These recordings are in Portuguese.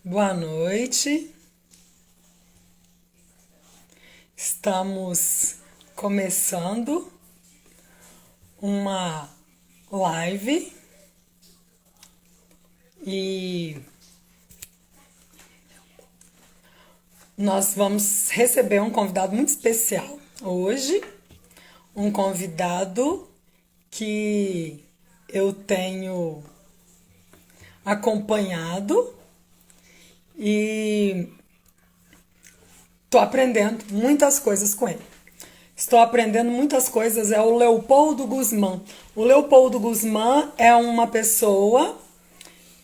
Boa noite. Estamos começando uma live e nós vamos receber um convidado muito especial hoje, um convidado que eu tenho acompanhado e estou aprendendo muitas coisas com ele. Estou aprendendo muitas coisas, é o Leopoldo Guzmán. O Leopoldo Guzmán é uma pessoa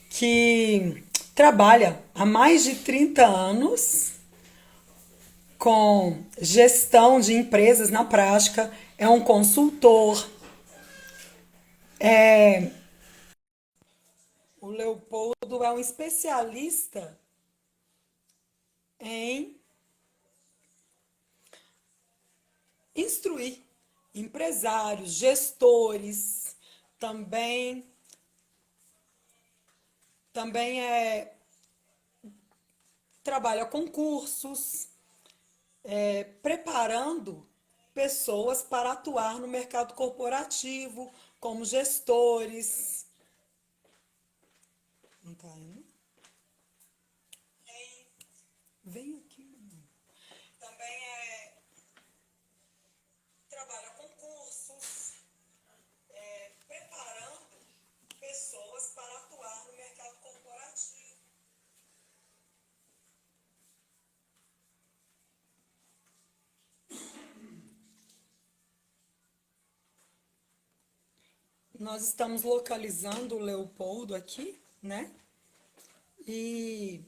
que trabalha há mais de 30 anos com gestão de empresas na prática, é um consultor. O Leopoldo é um especialista em instruir empresários, gestores, também trabalha com cursos, preparando pessoas para atuar no mercado corporativo como gestores. Não tá indo? Vem aqui. Também trabalha com cursos, preparando pessoas para atuar no mercado corporativo. Nós estamos localizando o Leopoldo aqui, né? E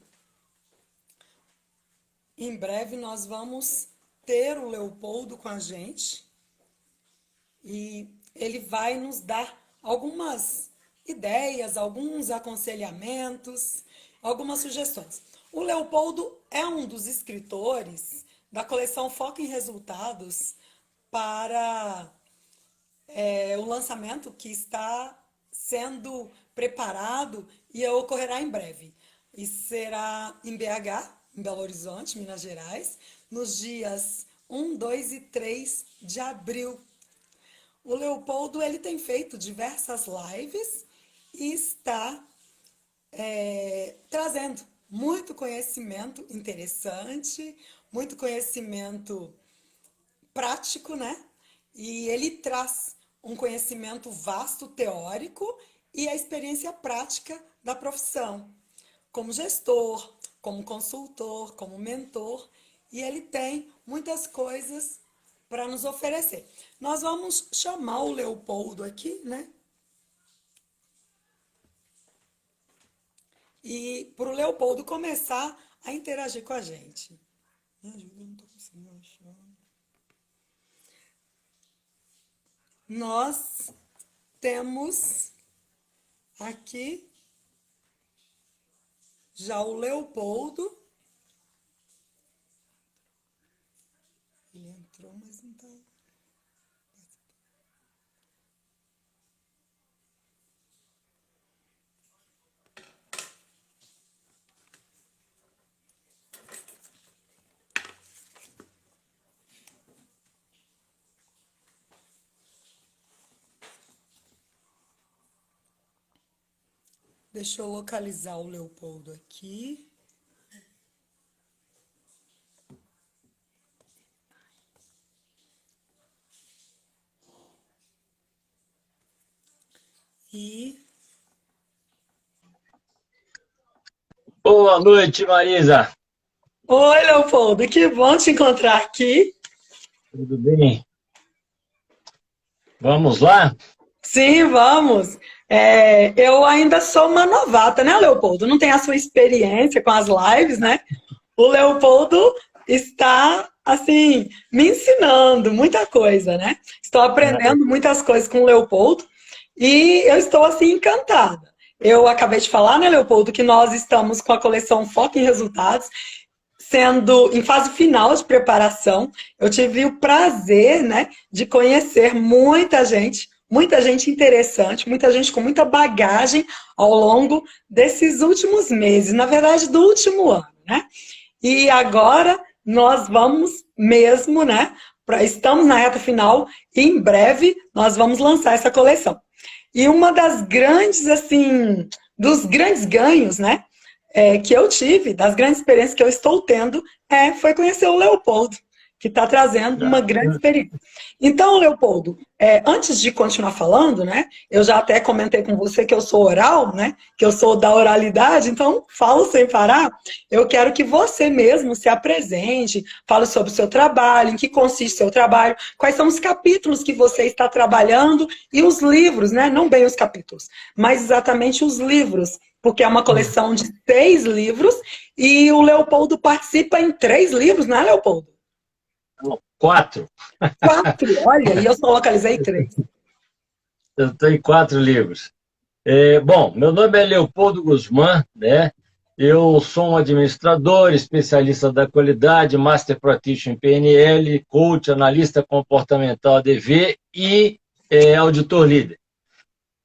em breve nós vamos ter o Leopoldo com a gente e ele vai nos dar algumas ideias, alguns aconselhamentos, algumas sugestões. O Leopoldo é um dos escritores da coleção Foco em Resultados para o lançamento que está sendo preparado e ocorrerá em breve. E será em BH, em Belo Horizonte, Minas Gerais, nos dias 1, 2 e 3 de abril. O Leopoldo ele tem feito diversas lives e está trazendo muito conhecimento interessante, muito conhecimento prático, né? E ele traz um conhecimento vasto teórico e a experiência prática da profissão, como gestor, como consultor, como mentor, e ele tem muitas coisas para nos oferecer. Nós vamos chamar o Leopoldo aqui, né? E para o Leopoldo começar a interagir com a gente. Me ajuda, eu não estou conseguindo achar. Nós temos aqui já o Leopoldo. Ele entrou, mas não está. Deixa eu localizar o Leopoldo aqui. E Boa noite, Marisa. oi, Leopoldo, que bom te encontrar aqui. Tudo bem? Vamos lá? Sim, vamos. Eu ainda sou uma novata, né, Leopoldo? Não tenho a sua experiência com as lives, né? O Leopoldo está, assim, me ensinando muita coisa, né? Estou aprendendo muitas coisas com o Leopoldo e eu estou, assim, encantada. Eu acabei de falar, né, Leopoldo, que nós estamos com a coleção Foco em Resultados, sendo em fase final de preparação. Eu tive o prazer, né, de conhecer muita gente muita gente interessante, muita gente com muita bagagem ao longo desses últimos meses, na verdade, do último ano, né? E agora nós vamos mesmo, né? Estamos na reta final e em breve nós vamos lançar essa coleção. E uma das grandes, assim, dos grandes ganhos, né? Que eu tive, das grandes experiências que eu estou tendo, foi conhecer o Leopoldo, que está trazendo uma grande experiência. Então, Leopoldo, antes de continuar falando, né, eu já até comentei com você que eu sou oral, né, que eu sou da oralidade, então falo sem parar. Eu quero que você mesmo se apresente, fale sobre o seu trabalho, em que consiste o seu trabalho, quais são os capítulos que você está trabalhando e os livros, né, não bem os capítulos, mas exatamente os livros, porque é uma coleção de 6 livros e o Leopoldo participa em 3 livros, não é, Leopoldo? 4. 4, olha, e eu só localizei 3. Eu estou em 4 livros. Bom, meu nome é Leopoldo Guzmán, né? Eu sou um administrador, especialista da qualidade, Master Practitioner em PNL, coach, analista comportamental ADV e auditor líder.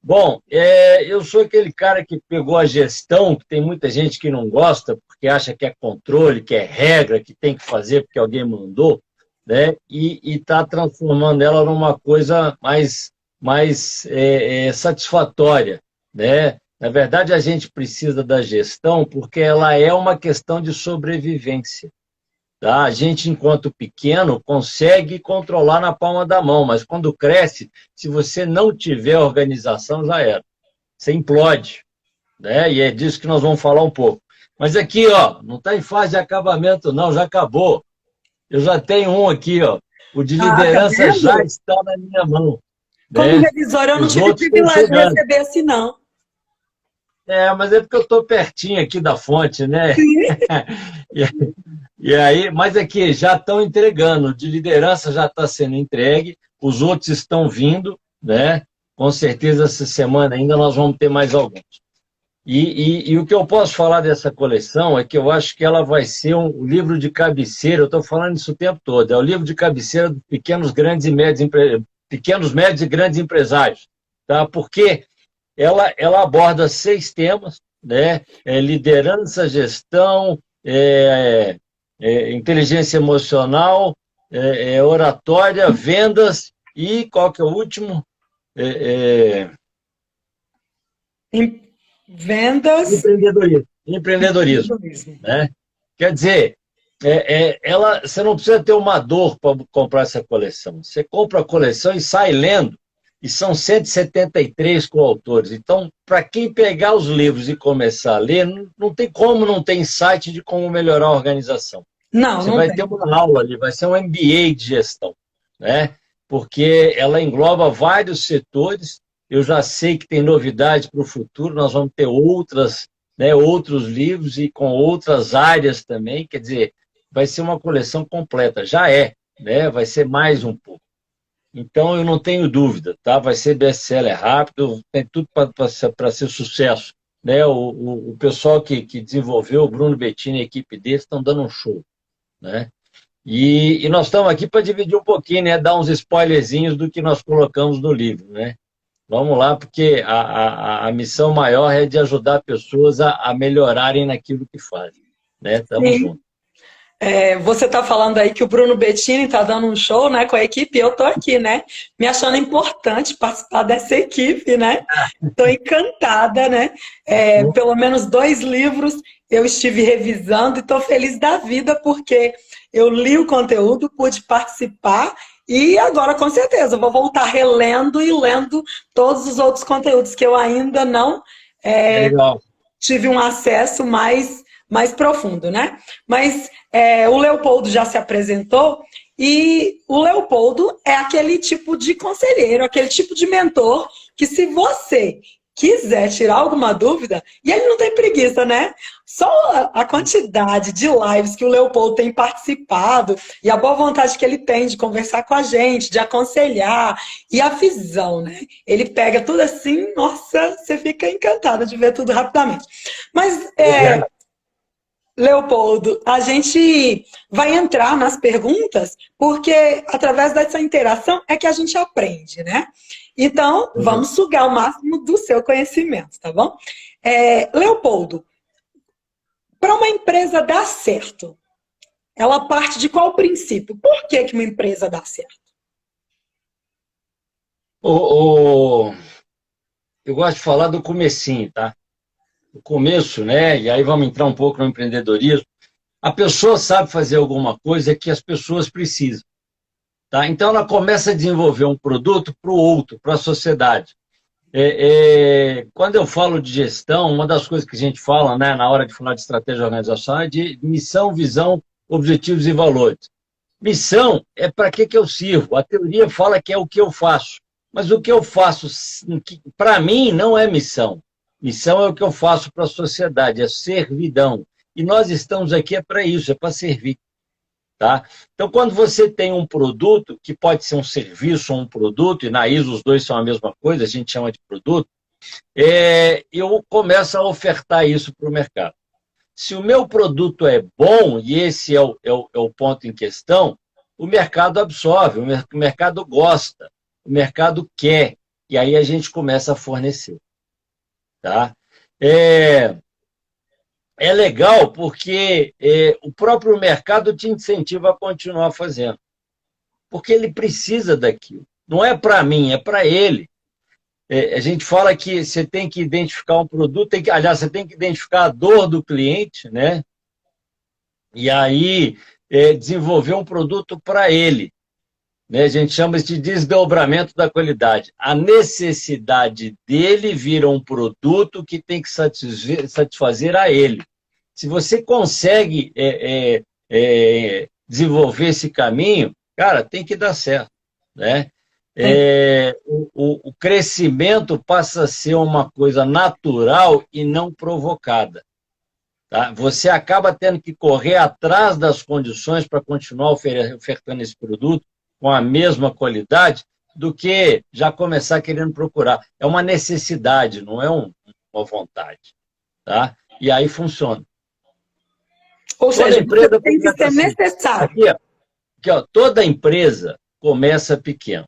Bom, eu sou aquele cara que pegou a gestão, que tem muita gente que não gosta, porque acha que é controle, que é regra, que tem que fazer porque alguém mandou, né? E está transformando ela numa coisa mais satisfatória, né? Na verdade, a gente precisa da gestão porque ela é uma questão de sobrevivência. Tá? A gente, enquanto pequeno, consegue controlar na palma da mão, mas quando cresce, se você não tiver organização, já era. Você implode, né? E é disso que nós vamos falar um pouco. Mas aqui, ó, não está em fase de acabamento, não, já acabou. Eu já tenho um aqui, ó. O de liderança Tá já está na minha mão. Como Né? revisor, eu não Os tive outros estão privilégio de chegando. receber assim, não. Mas é porque eu estou pertinho aqui da fonte, né? E aí, mas aqui já estão entregando, de liderança já está sendo entregue, os outros estão vindo, né? Com certeza essa semana ainda nós vamos ter mais alguns. E o que eu posso falar dessa coleção é que eu acho que ela vai ser um livro de cabeceira, eu estou falando isso o tempo todo, é o livro de cabeceira dos pequenos, pequenos, médios e grandes empresários, tá? Porque ela aborda 6 temas, né? Liderança, gestão, inteligência emocional, oratória, vendas e qual que é o último? Vendas. Empreendedorismo. Né? Quer dizer, você não precisa ter uma dor para comprar essa coleção. Você compra a coleção e sai lendo. E são 173 coautores. Então, para quem pegar os livros e começar a ler, não tem como não ter insight de como melhorar a organização. Não, Você não vai tem. ter uma aula ali, vai ser um MBA de gestão, né? Porque ela engloba vários setores. Eu já sei que tem novidade para o futuro, nós vamos ter outros livros e com outras áreas também. Quer dizer, vai ser uma coleção completa. Já né? Vai ser mais um pouco. Então, eu não tenho dúvida, tá? Vai ser best-seller rápido, tem tudo para ser sucesso. Né? O pessoal que desenvolveu, o Bruno Bettini e a equipe dele, estão dando um show. Né? E nós estamos aqui para dividir um pouquinho, né? Dar uns spoilerzinhos do que nós colocamos no livro. Né? Vamos lá, porque a missão maior é de ajudar pessoas a melhorarem naquilo que fazem. Né? Tamo junto. Você está falando aí que o Bruno Bettini está dando um show, né, com a equipe, eu estou aqui, né, me achando importante participar dessa equipe, né, estou encantada, né, pelo menos 2 livros eu estive revisando e estou feliz da vida porque eu li o conteúdo, pude participar e agora com certeza eu vou voltar relendo e lendo todos os outros conteúdos que eu ainda não tive um acesso mais profundo, né? Mas o Leopoldo já se apresentou e o Leopoldo é aquele tipo de conselheiro, aquele tipo de mentor que se você quiser tirar alguma dúvida, e ele não tem preguiça, né? Só a quantidade de lives que o Leopoldo tem participado e a boa vontade que ele tem de conversar com a gente, de aconselhar e a visão, né? Ele pega tudo assim, nossa, você fica encantada de ver tudo rapidamente. Mas Leopoldo, a gente vai entrar nas perguntas, porque através dessa interação é que a gente aprende, né? Então, Uhum. vamos sugar o máximo do seu conhecimento, tá bom? Leopoldo, para uma empresa dar certo, ela parte de qual princípio? Por que que uma empresa dá certo? O, o- eu gosto de falar do comecinho, tá? O começo, né? E aí vamos entrar um pouco no empreendedorismo. A pessoa sabe fazer alguma coisa que as pessoas precisam, tá? Então ela começa a desenvolver um produto para o outro, para a sociedade. Quando eu falo de gestão, uma das coisas que a gente fala, né, na hora de falar de estratégia organizacional é de missão, visão, objetivos e valores. Missão é para que eu sirvo. A teoria fala que é o que eu faço. Mas o que eu faço, para mim, não é missão. Missão é o que eu faço para a sociedade, é servidão. E nós estamos aqui é para isso, é para servir. Tá? Então, quando você tem um produto, que pode ser um serviço ou um produto, e na ISO os dois são a mesma coisa, a gente chama de produto, eu começo a ofertar isso para o mercado. Se o meu produto é bom, e esse é o ponto em questão, o mercado absorve, o mercado gosta, o mercado quer, e aí a gente começa a fornecer. Tá? É, é legal porque o próprio mercado te incentiva a continuar fazendo, porque ele precisa daquilo. Não é para mim, é para ele. A gente fala que você tem que identificar um produto, aliás, você tem que identificar a dor do cliente, né? E aí desenvolver um produto para ele. Né? A gente chama isso de desdobramento da qualidade. A necessidade dele vira um produto que tem que satisfazer a ele. Se você consegue desenvolver esse caminho, cara, tem que dar certo. Né? Sim. O crescimento passa a ser uma coisa natural e não provocada. Tá? Você acaba tendo que correr atrás das condições para continuar ofertando esse produto com a mesma qualidade do que já começar querendo procurar. É uma necessidade, não é uma vontade. Tá? E aí funciona. Ou Toda seja, você empresa tem que começa ser assim. necessário. Aqui, toda empresa começa pequeno.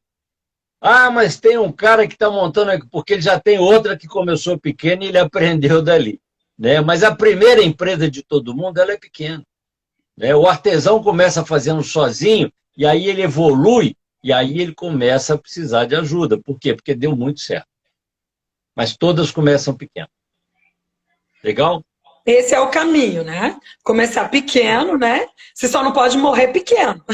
Ah, mas tem um cara que está montando aqui, porque ele já tem outra que começou pequena e ele aprendeu dali. Né? Mas a primeira empresa de todo mundo, ela é pequena. Né? O artesão começa fazendo sozinho, e aí ele evolui, e aí ele começa a precisar de ajuda. Por quê? Porque deu muito certo. Mas todas começam pequenas. Legal? Esse é o caminho, né? Começar pequeno, né? Você só não pode morrer pequeno.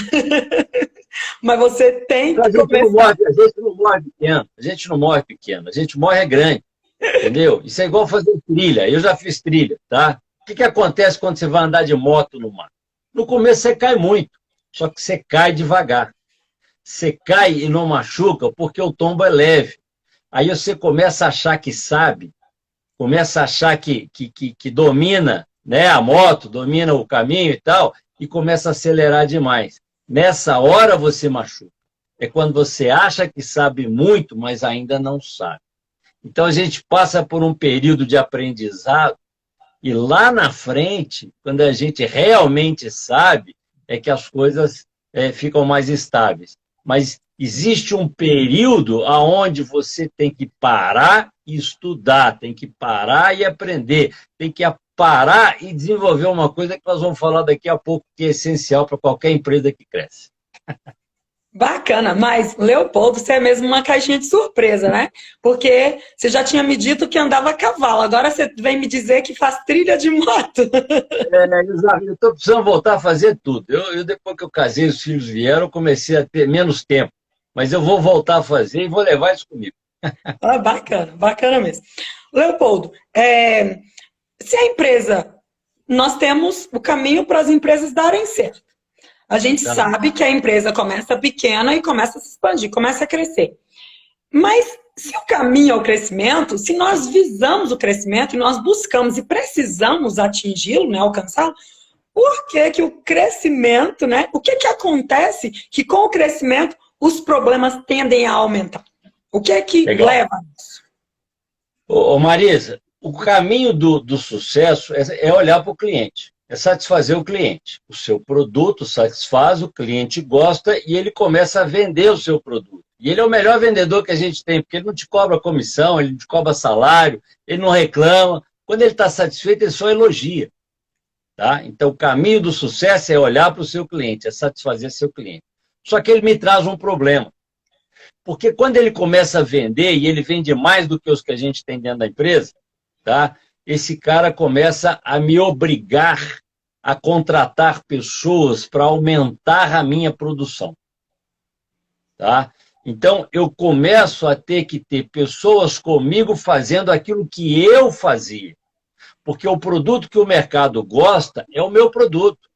Mas você tem A que gente não começar. morre, a gente não morre pequeno, a gente não morre pequeno, a gente morre grande. Entendeu? Isso é igual fazer trilha. Eu já fiz trilha, tá? O que acontece quando você vai andar de moto no mar? No começo você cai muito, só que você cai devagar. Você cai e não machuca porque o tombo é leve. Aí você começa a achar que sabe, começa a achar que domina, né, a moto, domina o caminho e tal, e começa a acelerar demais. Nessa hora você machuca. É quando você acha que sabe muito, mas ainda não sabe. Então a gente passa por um período de aprendizado e lá na frente, quando a gente realmente sabe, é que as coisas ficam mais estáveis. Mas existe um período onde você tem que parar e estudar, tem que parar e aprender, tem que parar e desenvolver uma coisa que nós vamos falar daqui a pouco, que é essencial para qualquer empresa que cresce. Bacana, mas Leopoldo, você é mesmo uma caixinha de surpresa, né? Porque você já tinha me dito que andava a cavalo, agora você vem me dizer que faz trilha de moto. Eu estou precisando voltar a fazer tudo. Depois que eu casei, os filhos vieram, eu comecei a ter menos tempo. Mas eu vou voltar a fazer e vou levar isso comigo. Ah, bacana, bacana mesmo. Leopoldo, se a empresa, nós temos o caminho para as empresas darem certo. A gente Tá? sabe que a empresa começa pequena e começa a se expandir, começa a crescer. Mas se o caminho é o crescimento, se nós visamos o crescimento e nós buscamos e precisamos atingi-lo, né, alcançá-lo, por que que o crescimento, né? O que que acontece que com o crescimento os problemas tendem a aumentar? O que é que Legal. leva a isso? Marisa, o caminho do sucesso é olhar para o cliente. é satisfazer o cliente. O seu produto satisfaz, o cliente gosta e ele começa a vender o seu produto. E ele é o melhor vendedor que a gente tem, porque ele não te cobra comissão, ele não te cobra salário, ele não reclama. Quando ele está satisfeito, ele só elogia. Tá? Então, o caminho do sucesso é olhar para o seu cliente, é satisfazer seu cliente. Só que ele me traz um problema. Porque quando ele começa a vender, e ele vende mais do que os que a gente tem dentro da empresa, tá? Esse cara começa a me obrigar a contratar pessoas para aumentar a minha produção. Tá? Então, eu começo a ter que ter pessoas comigo fazendo aquilo que eu fazia. Porque o produto que o mercado gosta é o meu produto.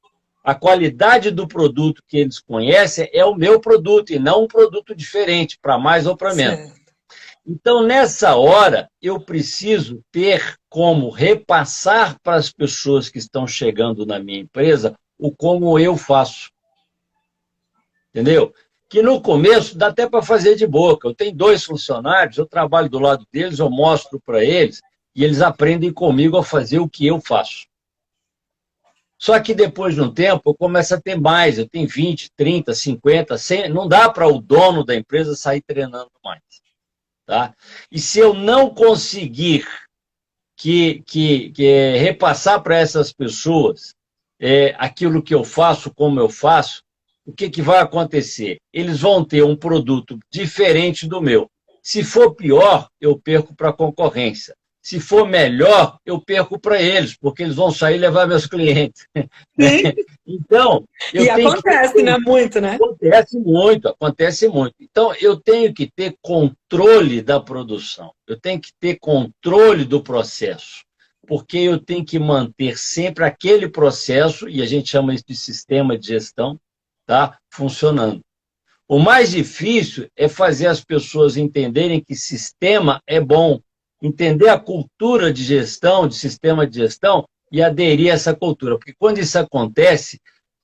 A qualidade do produto que eles conhecem é o meu produto, e não um produto diferente, para mais ou para menos. Certo. Então, nessa hora, eu preciso ter como repassar para as pessoas que estão chegando na minha empresa o como eu faço. Entendeu? Que no começo dá até para fazer de boca. Eu tenho 2 funcionários, eu trabalho do lado deles, eu mostro para eles, e eles aprendem comigo a fazer o que eu faço. Só que depois de um tempo, eu começo a ter mais. Eu tenho 20, 30, 50, 100. Não dá para o dono da empresa sair treinando mais. Tá? E se eu não conseguir repassar para essas pessoas aquilo que eu faço, como eu faço, o que vai acontecer? Eles vão ter um produto diferente do meu. Se for pior, eu perco para a concorrência. Se for melhor, eu perco para eles, porque eles vão sair e levar meus clientes. Sim. Então, eu E tenho acontece, que... né? Muito, né? Acontece muito, acontece muito. Então, eu tenho que ter controle da produção, eu tenho que ter controle do processo, porque eu tenho que manter sempre aquele processo, e a gente chama isso de sistema de gestão, tá? Funcionando. O mais difícil é fazer as pessoas entenderem que sistema é bom, entender a cultura de gestão, de sistema de gestão, e aderir a essa cultura. Porque quando isso acontece,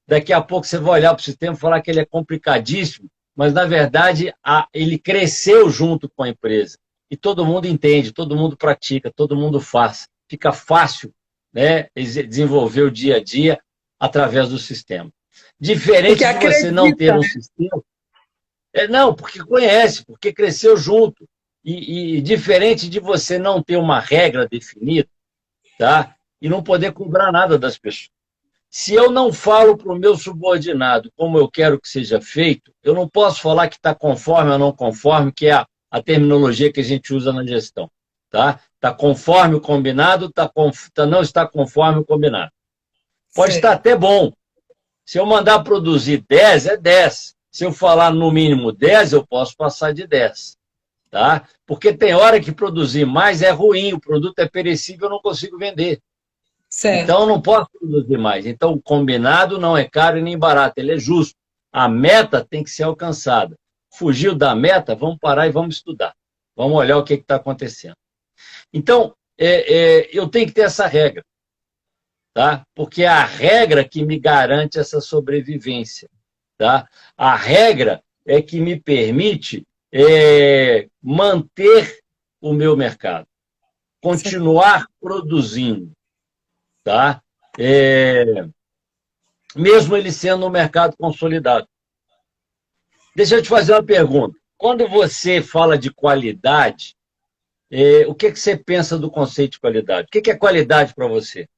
daqui a pouco você vai olhar para o sistema e falar que ele é complicadíssimo, mas, na verdade, ele cresceu junto com a empresa. E todo mundo entende, todo mundo pratica, todo mundo faz. Fica fácil, né, desenvolver o dia a dia através do sistema. Diferente Porque de você não ter acredita, um né? sistema... Não, porque conhece, porque cresceu junto. E diferente de você não ter uma regra definida, tá? E não poder cobrar nada das pessoas. Se eu não falo para o meu subordinado como eu quero que seja feito, eu não posso falar que está conforme ou não conforme, que é a terminologia que a gente usa na gestão. Tá? Está conforme o combinado, não está conforme o combinado. Pode estar Certo. até bom. Se eu mandar produzir 10, é 10. Se eu falar no mínimo 10, eu posso passar de 10. Tá? Porque tem hora que produzir mais é ruim, o produto é perecível, eu não consigo vender. Então, eu Certo. não posso produzir mais. Então, o combinado não é caro e nem barato, ele é justo. A meta tem que ser alcançada. Fugiu da meta, vamos parar e vamos estudar. Vamos olhar o que está acontecendo. Então, eu tenho que ter essa regra, tá? Porque é a regra que me garante essa sobrevivência. Tá? A regra é que me permite manter o meu mercado, Certo. continuar produzindo. Tá? Mesmo ele sendo um mercado consolidado. Deixa eu te fazer uma pergunta. Quando você fala de qualidade, o que você pensa do conceito de qualidade? O que é qualidade para você?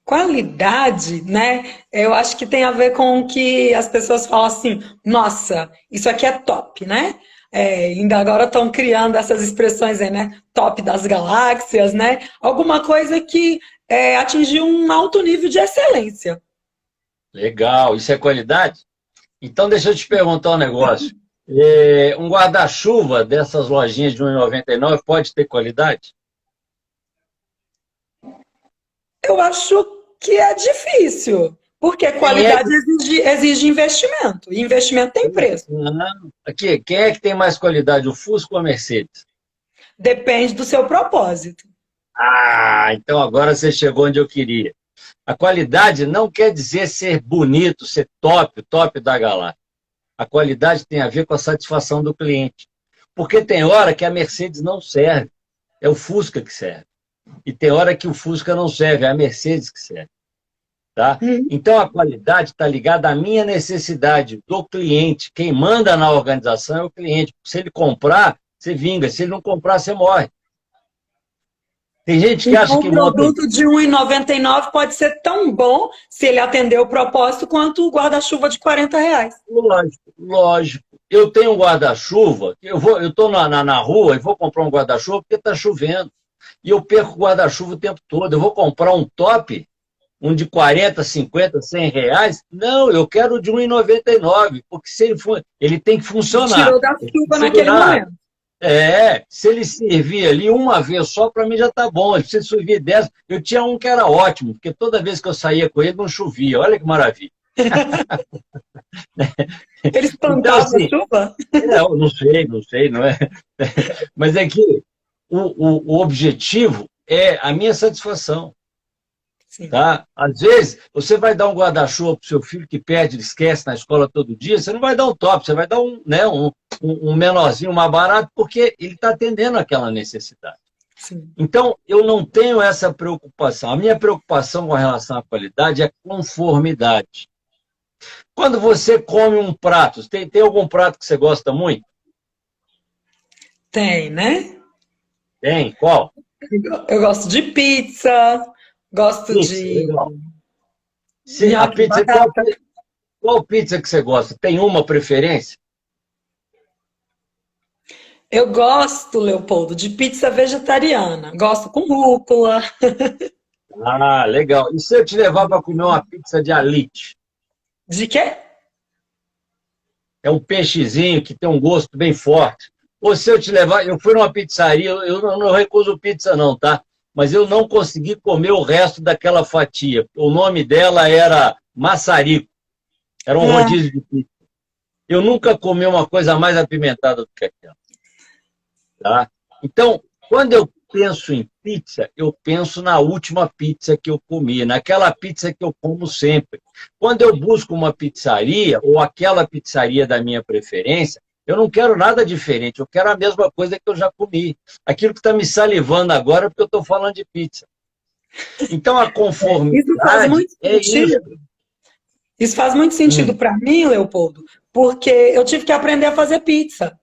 Qualidade, né? Eu acho que tem a ver com o que as pessoas falam assim, nossa, isso aqui é top, né? Ainda agora estão criando essas expressões aí, né? Top das galáxias, né? Alguma coisa que atingiu um alto nível de excelência. Legal, isso é qualidade? Então, deixa eu te perguntar um negócio. Um guarda-chuva dessas lojinhas de 1,99 pode ter qualidade? Eu acho que é difícil, porque Quem é que... qualidade exige investimento, e investimento tem preço. Não. Aqui, quem é que tem mais qualidade, o Fusca ou a Mercedes? Depende do seu propósito. Ah, então agora você chegou onde eu queria. A qualidade não quer dizer ser bonito, ser top, top da galáxia. A qualidade tem a ver com a satisfação do cliente. Porque tem hora que a Mercedes não serve, é o Fusca que serve. E tem hora que o Fusca não serve, é a Mercedes que serve. Tá? Uhum. Então, a qualidade está ligada à minha necessidade do cliente. Quem manda na organização é o cliente. Se ele comprar, você vinga. Se ele não comprar, você morre. Tem gente que acha Então, que o monta. produto de R$ 1,99 pode ser tão bom, se ele atender o propósito, quanto o guarda-chuva de R$ 40. Lógico, lógico. Eu tenho um guarda-chuva, eu estou na rua e vou comprar um guarda-chuva porque está chovendo. E eu perco o guarda-chuva o tempo todo. Eu vou comprar um top, um de 40, 50, R$ 100. Não, eu quero o de 1,99, porque se ele tem que funcionar. Tirou da Ele tem que chuva naquele segurar. momento. Se ele servir ali uma vez só, para mim já está bom. Ele precisa servir 10. Eu tinha um que era ótimo, porque toda vez que eu saía com ele não chovia. Olha que maravilha. Ele Então, espantava a assim, chuva? eu não sei, não é? Mas é que o objetivo é a minha satisfação. Sim. Tá? Às vezes, você vai dar um guarda-chuva para o seu filho que perde, ele esquece na escola todo dia, você não vai dar um top, você vai dar um menorzinho, mais barato, porque ele está atendendo aquela necessidade. Sim. Então, eu não tenho essa preocupação. A minha preocupação com relação à qualidade é conformidade. Quando você come um prato, tem algum prato que você gosta muito? Tem, né? Tem? Qual? Eu gosto de pizza, gosto Pizza, de legal. A nhoque de pizza, batata. qual pizza que você gosta? Tem uma preferência? Eu gosto, Leopoldo, de pizza vegetariana. Gosto com rúcula. Ah, legal. E se eu te levar para comer uma pizza de alite? De quê? É um peixezinho que tem um gosto bem forte. Ou se eu te levar, eu fui numa pizzaria, eu não recuso pizza não, tá? Mas eu não consegui comer o resto daquela fatia. O nome dela era Maçarico. Era um Ah, rodízio de pizza. Eu nunca comi uma coisa mais apimentada do que aquela. Tá? Então, quando eu penso em pizza, eu penso na última pizza que eu comi, naquela pizza que eu como sempre. Quando eu busco uma pizzaria, ou aquela pizzaria da minha preferência, eu não quero nada diferente, eu quero a mesma coisa que eu já comi. Aquilo que está me salivando agora é porque eu estou falando de pizza. Então, a isso faz conformidade muito é isso. sentido. Isso faz muito sentido para mim, Leopoldo, porque eu tive que aprender a fazer pizza.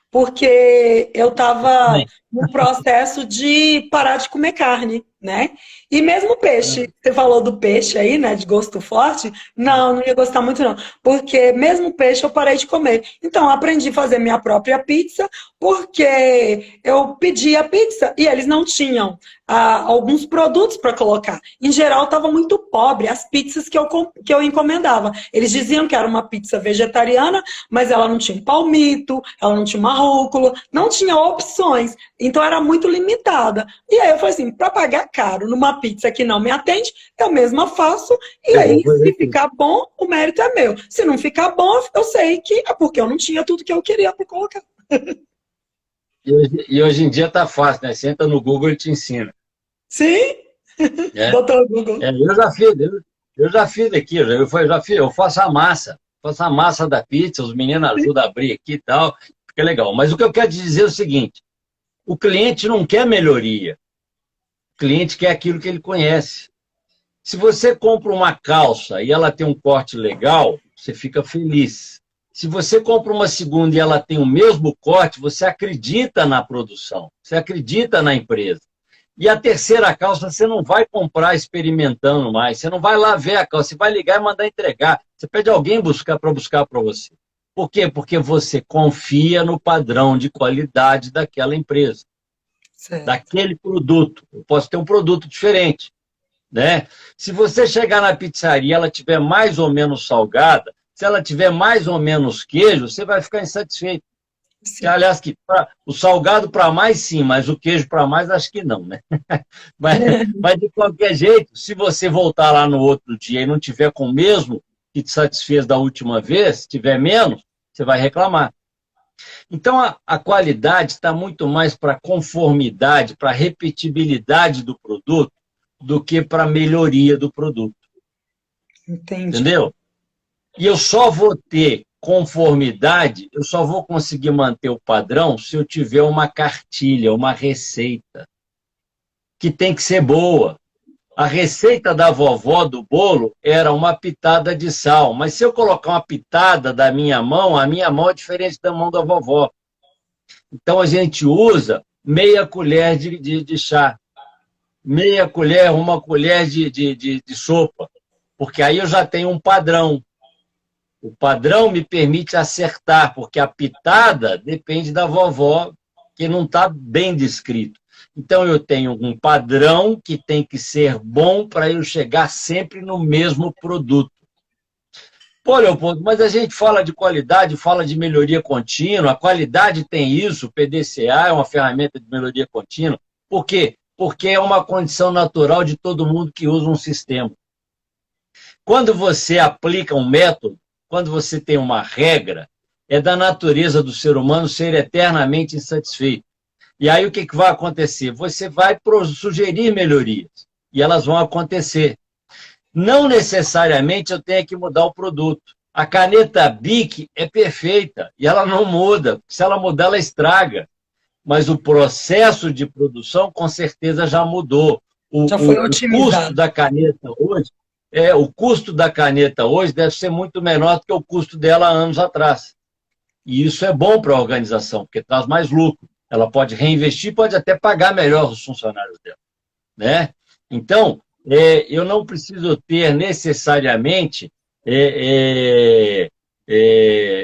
Porque eu estava Bem, no processo de parar de comer carne, né? E mesmo peixe, você falou do peixe aí, né, de gosto forte, não ia gostar muito não, porque mesmo peixe eu parei de comer. Então eu aprendi a fazer minha própria pizza, porque eu pedi a pizza e eles não tinham alguns produtos para colocar. Em geral estava muito pobre as pizzas que eu encomendava. Eles diziam que era uma pizza vegetariana, mas ela não tinha um palmito, ela não tinha uma rúcula, não tinha opções. Então era muito limitada. E aí eu falei assim, para pagar caro numa pizza que não me atende, eu mesma faço. E eu aí, vou fazer se pizza. ficar bom, o mérito é meu. Se não ficar bom, eu sei que é porque eu não tinha tudo que eu queria para colocar. E hoje em dia está fácil, né? Você entra no Google e te ensina. Sim, Né? doutor Google. Eu já fiz aqui, eu faço a massa. Faço a massa da pizza, os meninos ajudam a abrir aqui e tal, fica legal. Mas o que eu quero te dizer é o seguinte: o cliente não quer melhoria, o cliente quer aquilo que ele conhece. Se você compra uma calça e ela tem um corte legal, você fica feliz. Se você compra uma segunda e ela tem o mesmo corte, você acredita na produção, você acredita na empresa. E a terceira calça você não vai comprar experimentando mais, você não vai lá ver a calça, você vai ligar e mandar entregar. Você pede alguém para buscar para você. Por quê? Porque você confia no padrão de qualidade daquela empresa, Certo. daquele produto. Eu posso ter um produto diferente, né? Se você chegar na pizzaria e ela tiver mais ou menos salgada, se ela tiver mais ou menos queijo, você vai ficar insatisfeito. Que, Sim. aliás, o salgado para mais sim, mas o queijo para mais acho que não, né? Mas de qualquer jeito, se você voltar lá no outro dia e não tiver com o mesmo que te satisfez da última vez, tiver menos, você vai reclamar. Então a qualidade está muito mais para conformidade, para repetibilidade do produto, do que para melhoria do produto. Entendi. Entendeu? E eu só vou ter conformidade, eu só vou conseguir manter o padrão se eu tiver uma cartilha, uma receita, que tem que ser boa. A receita da vovó do bolo era uma pitada de sal, mas se eu colocar uma pitada da minha mão, a minha mão é diferente da mão da vovó. Então a gente usa meia colher de chá, meia colher, uma colher de sopa, porque aí eu já tenho um padrão. O padrão me permite acertar, porque a pitada depende da vovó, que não está bem descrito. Então, eu tenho um padrão que tem que ser bom para eu chegar sempre no mesmo produto. Pô, Leopoldo, mas a gente fala de qualidade, fala de melhoria contínua, a qualidade tem isso, o PDCA é uma ferramenta de melhoria contínua. Por quê? Porque é uma condição natural de todo mundo que usa um sistema. Quando você aplica um método, quando você tem uma regra, é da natureza do ser humano ser eternamente insatisfeito. E aí o que vai acontecer? Você vai sugerir melhorias, e elas vão acontecer. Não necessariamente eu tenho que mudar o produto. A caneta Bic é perfeita, e ela não muda. Se ela mudar, ela estraga. Mas o processo de produção, com certeza, já mudou. Já foi O otimizado. custo da caneta hoje o custo da caneta hoje deve ser muito menor do que o custo dela há anos atrás. E isso é bom para a organização, porque traz mais lucro. Ela pode reinvestir, pode até pagar melhor os funcionários dela. Né? Então, eu não preciso ter necessariamente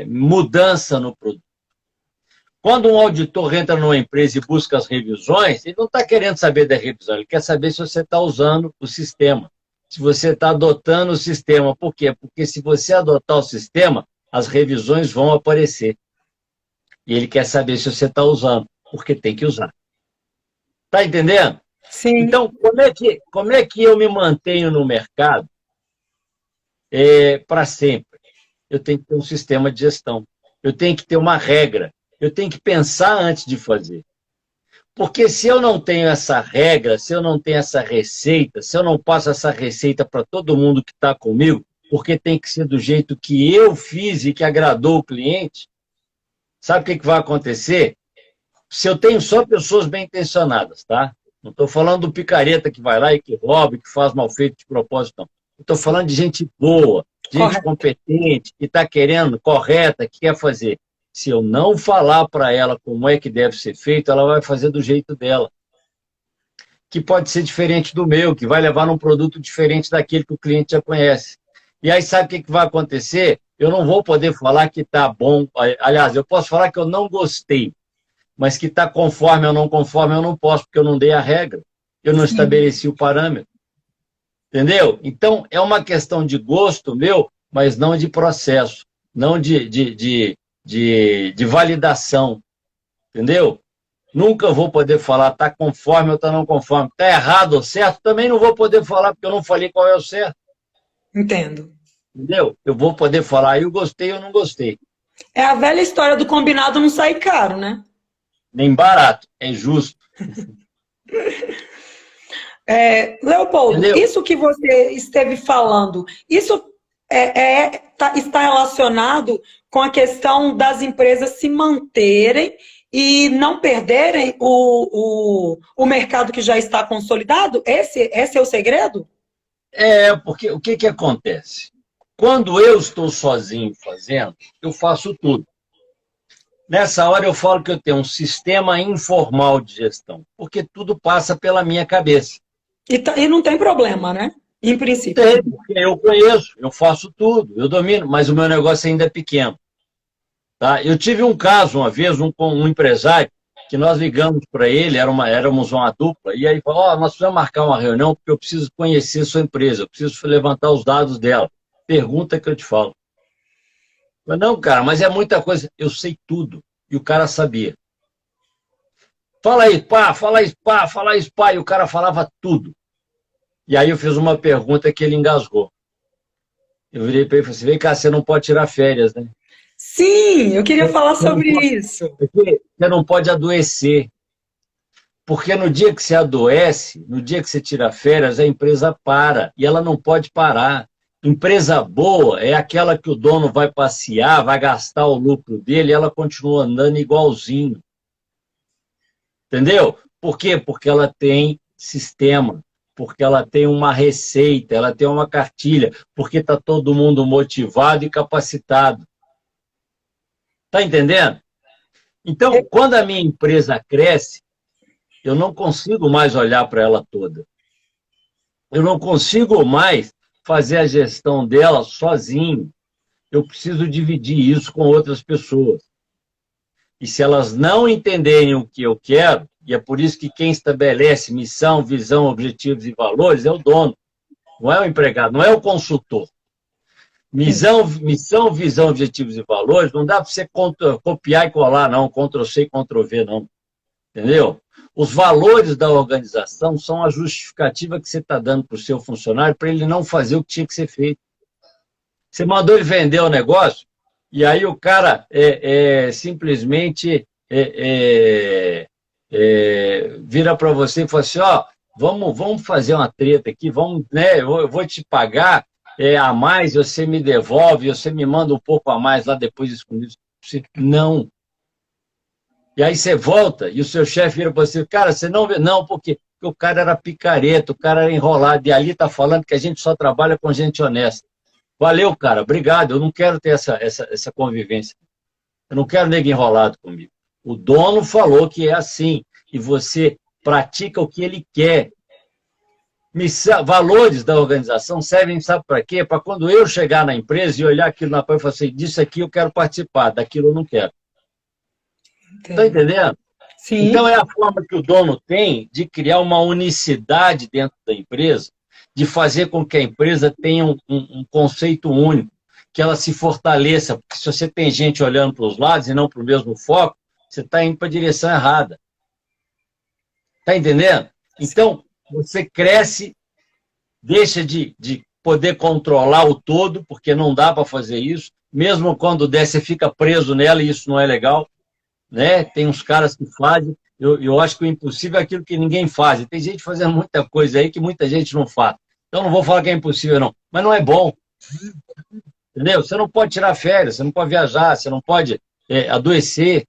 mudança no produto. Quando um auditor entra numa empresa e busca as revisões, ele não está querendo saber da revisão, ele quer saber se você está usando o sistema. Se você está adotando o sistema. Por quê? Porque se você adotar o sistema, as revisões vão aparecer. E ele quer saber se você está usando, porque tem que usar. Está entendendo? Sim. Então, como é que eu me mantenho no mercado para sempre? Eu tenho que ter um sistema de gestão. Eu tenho que ter uma regra. Eu tenho que pensar antes de fazer. Porque se eu não tenho essa regra, se eu não tenho essa receita, se eu não passo essa receita para todo mundo que está comigo, porque tem que ser do jeito que eu fiz e que agradou o cliente, sabe o que vai acontecer? Se eu tenho só pessoas bem intencionadas, tá? Não estou falando do picareta que vai lá e que rouba, e que faz mal feito de propósito, não. Estou falando de gente boa, gente competente, que está querendo, correta, que quer fazer. Se eu não falar para ela como é que deve ser feito, ela vai fazer do jeito dela. Que pode ser diferente do meu, que vai levar num produto diferente daquele que o cliente já conhece. E aí sabe o que vai acontecer? Eu não vou poder falar que está bom. Aliás, eu posso falar que eu não gostei, mas que está conforme ou não conforme, eu não posso, porque eu não dei a regra. Eu não estabeleci o parâmetro. Entendeu? Então, é uma questão de gosto meu, mas não de processo, não de validação, entendeu? Nunca vou poder falar está conforme ou está não conforme. Está errado ou certo, também não vou poder falar, porque eu não falei qual é o certo. Entendo. Entendeu? Eu vou poder falar, eu gostei ou não gostei. É a velha história do combinado não sair caro, né? Nem barato, é justo. Leopoldo, entendeu? Isso que você esteve falando, isso está relacionado com a questão das empresas se manterem e não perderem o mercado que já está consolidado? Esse é o segredo? Porque o que acontece? Quando eu estou sozinho fazendo, eu faço tudo. Nessa hora eu falo que eu tenho um sistema informal de gestão, porque tudo passa pela minha cabeça. E não tem problema, né? Em princípio. Tem, porque eu conheço, eu faço tudo, eu domino, mas o meu negócio ainda é pequeno. Tá? Eu tive um caso uma vez, um empresário, que nós ligamos para ele, éramos uma dupla, e aí falou, nós precisamos marcar uma reunião porque eu preciso conhecer sua empresa, eu preciso levantar os dados dela. Pergunta que eu te falo. Mas não, cara, mas é muita coisa. Eu sei tudo. E o cara sabia. Fala aí, pá, fala isso, pá, fala isso, pá. E o cara falava tudo. E aí eu fiz uma pergunta que ele engasgou. Eu virei para ele e falei assim, vem cá, você não pode tirar férias, né? Sim, eu queria falar sobre isso. Você não pode adoecer. Porque no dia que você adoece, no dia que você tira férias, a empresa para. E ela não pode parar. Empresa boa é aquela que o dono vai passear, vai gastar o lucro dele e ela continua andando igualzinho. Entendeu? Por quê? Porque ela tem sistema. porque ela tem uma receita, ela tem uma cartilha, porque está todo mundo motivado e capacitado. Está entendendo? Então, quando a minha empresa cresce, eu não consigo mais olhar para ela toda. Eu não consigo mais fazer a gestão dela sozinho. Eu preciso dividir isso com outras pessoas. E se elas não entenderem o que eu quero, e é por isso que quem estabelece missão, visão, objetivos e valores é o dono, não é o empregado, não é o consultor. Missão, visão, objetivos e valores, não dá para você copiar e colar, não, Ctrl+C e Ctrl+V, não. Entendeu? Os valores da organização são a justificativa que você está dando para o seu funcionário para ele não fazer o que tinha que ser feito. Você mandou ele vender o negócio, e aí o cara simplesmente vira para você e fala assim, ó, vamos fazer uma treta aqui, vamos, né, eu vou te pagar a mais, você me devolve, você me manda um pouco a mais lá depois escondido. Você, não. E aí você volta e o seu chefe vira para você, cara, você não vê, não, porque o cara era picareta, o cara era enrolado, e ali está falando que a gente só trabalha com gente honesta. Valeu, cara, obrigado, eu não quero ter essa convivência. Eu não quero nego enrolado comigo. O dono falou que é assim, e você pratica o que ele quer. Valores da organização servem, sabe para quê? Para quando eu chegar na empresa e olhar aquilo na porta e falar assim, disso aqui eu quero participar, daquilo eu não quero. Está entendendo? Sim. Então é a forma que o dono tem de criar uma unicidade dentro da empresa, de fazer com que a empresa tenha um conceito único, que ela se fortaleça, porque se você tem gente olhando para os lados e não para o mesmo foco, você está indo para a direção errada. Está entendendo? Então, você cresce, deixa de poder controlar o todo, porque não dá para fazer isso, mesmo quando der, você fica preso nela e isso não é legal. Né? Tem uns caras que fazem, eu acho que o impossível é aquilo que ninguém faz. Tem gente fazendo muita coisa aí que muita gente não faz. Então, não vou falar que é impossível, não. Mas não é bom. Entendeu? Você não pode tirar férias, você não pode viajar, você não pode adoecer.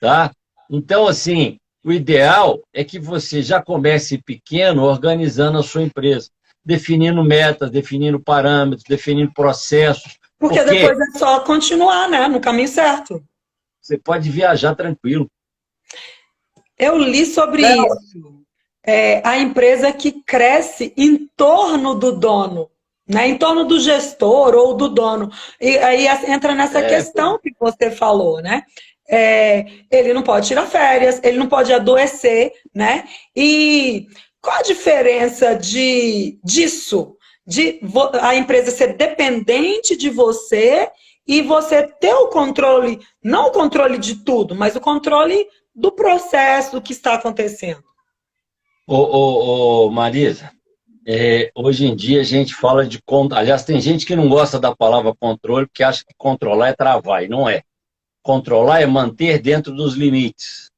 Tá? Então, assim, o ideal é que você já comece pequeno organizando a sua empresa. Definindo metas, definindo parâmetros, definindo processos. Porque depois é só continuar, né? No caminho certo. Você pode viajar tranquilo. Eu li sobre isso. A empresa que cresce em torno do dono, né? Em torno do gestor ou do dono. E aí entra nessa questão que você falou, né? Ele não pode tirar férias, ele não pode adoecer, né? E qual a diferença disso? De a empresa ser dependente de você e você ter o controle, não o controle de tudo, mas o controle do processo do que está acontecendo. Marisa, hoje em dia a gente fala de controle. Aliás, tem gente que não gosta da palavra controle porque acha que controlar é travar, e não é. Controlar é manter dentro dos limites.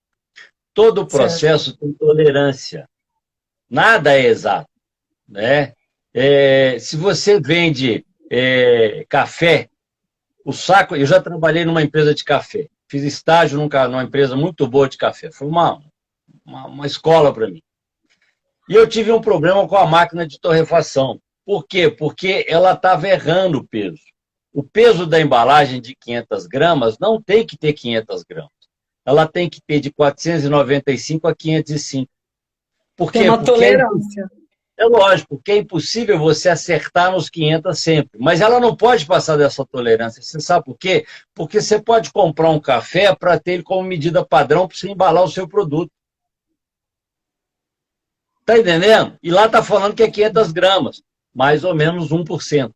Todo processo tem tolerância. Nada é exato. Né? Se você vende café, o saco... Eu já trabalhei numa empresa de café. Fiz estágio numa empresa muito boa de café. Foi uma escola para mim. E eu tive um problema com a máquina de torrefação. Por quê? Porque ela estava errando o peso. O peso da embalagem de 500 gramas não tem que ter 500 gramas. Ela tem que ter de 495 a 505. Por quê? Tem uma tolerância. É lógico, porque é impossível você acertar nos 500 sempre. Mas ela não pode passar dessa tolerância. Você sabe por quê? Porque você pode comprar um café para ter ele como medida padrão para você embalar o seu produto. Está entendendo? E lá está falando que é 500 gramas, mais ou menos 1%.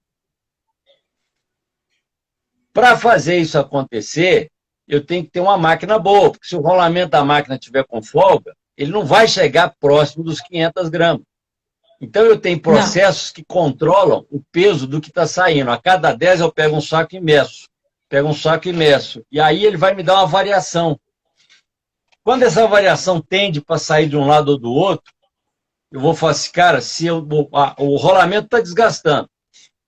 Para fazer isso acontecer, eu tenho que ter uma máquina boa, porque se o rolamento da máquina estiver com folga, ele não vai chegar próximo dos 500 gramas. Então, eu tenho processos que controlam o peso do que está saindo. A cada 10 eu pego um saco e meço. E aí ele vai me dar uma variação. Quando essa variação tende para sair de um lado ou do outro, eu vou falar assim, cara, o rolamento está desgastando.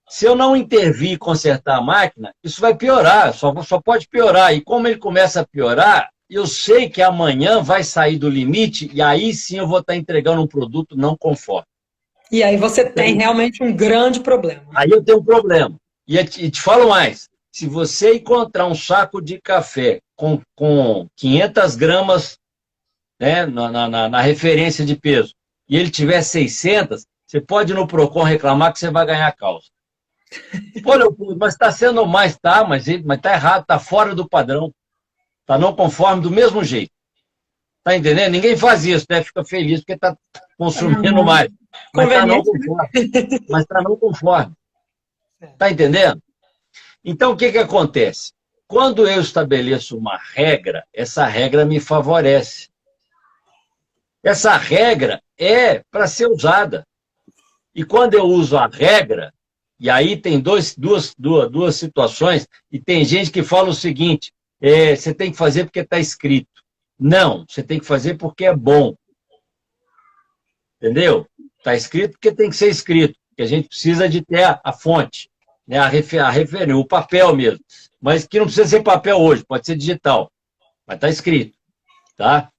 Se eu não intervir e consertar a máquina, isso vai piorar, só pode piorar. E como ele começa a piorar, eu sei que amanhã vai sair do limite e aí sim eu vou estar entregando um produto não conforme. E aí você tem realmente um grande problema. Aí eu tenho um problema. E te falo mais. Se você encontrar um saco de café com 500 gramas, né, na referência de peso, e ele tiver 600, você pode ir no Procon reclamar que você vai ganhar a causa. Pô, Leopoldo, mas está sendo mais, tá, mas está errado, está fora do padrão. Está não conforme do mesmo jeito. Está entendendo? Ninguém faz isso, né? Fica feliz porque está consumindo mais. Mas está não conforme. Mas está não conforme. Está entendendo? Então, o que acontece? Quando eu estabeleço uma regra, essa regra me favorece. Essa regra é para ser usada. E quando eu uso a regra, e aí tem duas situações, e tem gente que fala o seguinte, você tem que fazer porque está escrito. Não, você tem que fazer porque é bom. Entendeu? Está escrito porque tem que ser escrito, porque a gente precisa de ter a fonte, né? a referência, o papel mesmo. Mas que não precisa ser papel hoje, pode ser digital. Mas está escrito. Tá?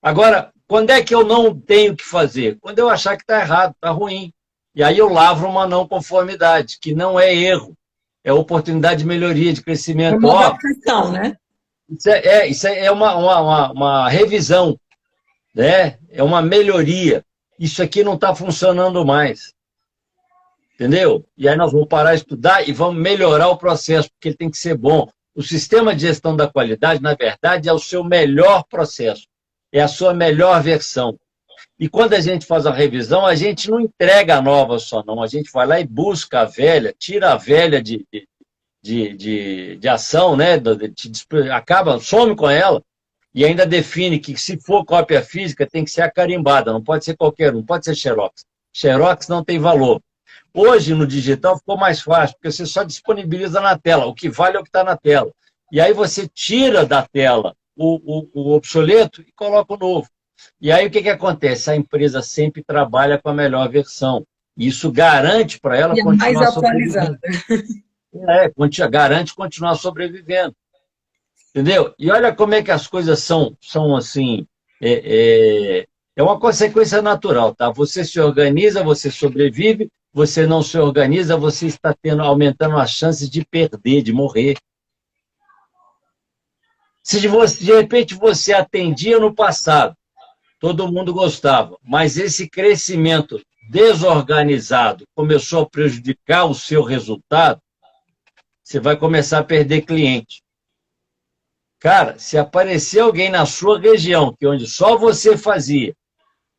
Agora, quando é que eu não tenho que fazer? Quando eu achar que está errado, está ruim. E aí eu lavro uma não conformidade, que não é erro, é oportunidade de melhoria, de crescimento. É uma adaptação, né? Isso é uma revisão, né? É uma melhoria. Isso aqui não está funcionando mais. Entendeu? E aí nós vamos parar de estudar e vamos melhorar o processo, porque ele tem que ser bom. O sistema de gestão da qualidade, na verdade, é o seu melhor processo. É a sua melhor versão. E quando a gente faz a revisão, a gente não entrega a nova só, não. A gente vai lá e busca a velha, tira a velha de ação, né? Acaba, some com ela, e ainda define que, se for cópia física, tem que ser a carimbada, não pode ser qualquer um, não pode ser Xerox. Xerox não tem valor. Hoje, no digital, ficou mais fácil, porque você só disponibiliza na tela. O que vale é o que está na tela. E aí você tira da tela o obsoleto e coloca o novo. E aí o que acontece? A empresa sempre trabalha com a melhor versão. Isso garante para ela continuar mais atualizada. Garante continuar sobrevivendo. Entendeu? E olha como é que as coisas são assim, é uma consequência natural, tá? Você se organiza, você sobrevive, você não se organiza, você está aumentando as chances de perder, de morrer. Se de repente você atendia no passado, todo mundo gostava, mas esse crescimento desorganizado começou a prejudicar o seu resultado, você vai começar a perder cliente. Cara, se aparecer alguém na sua região, que onde só você fazia,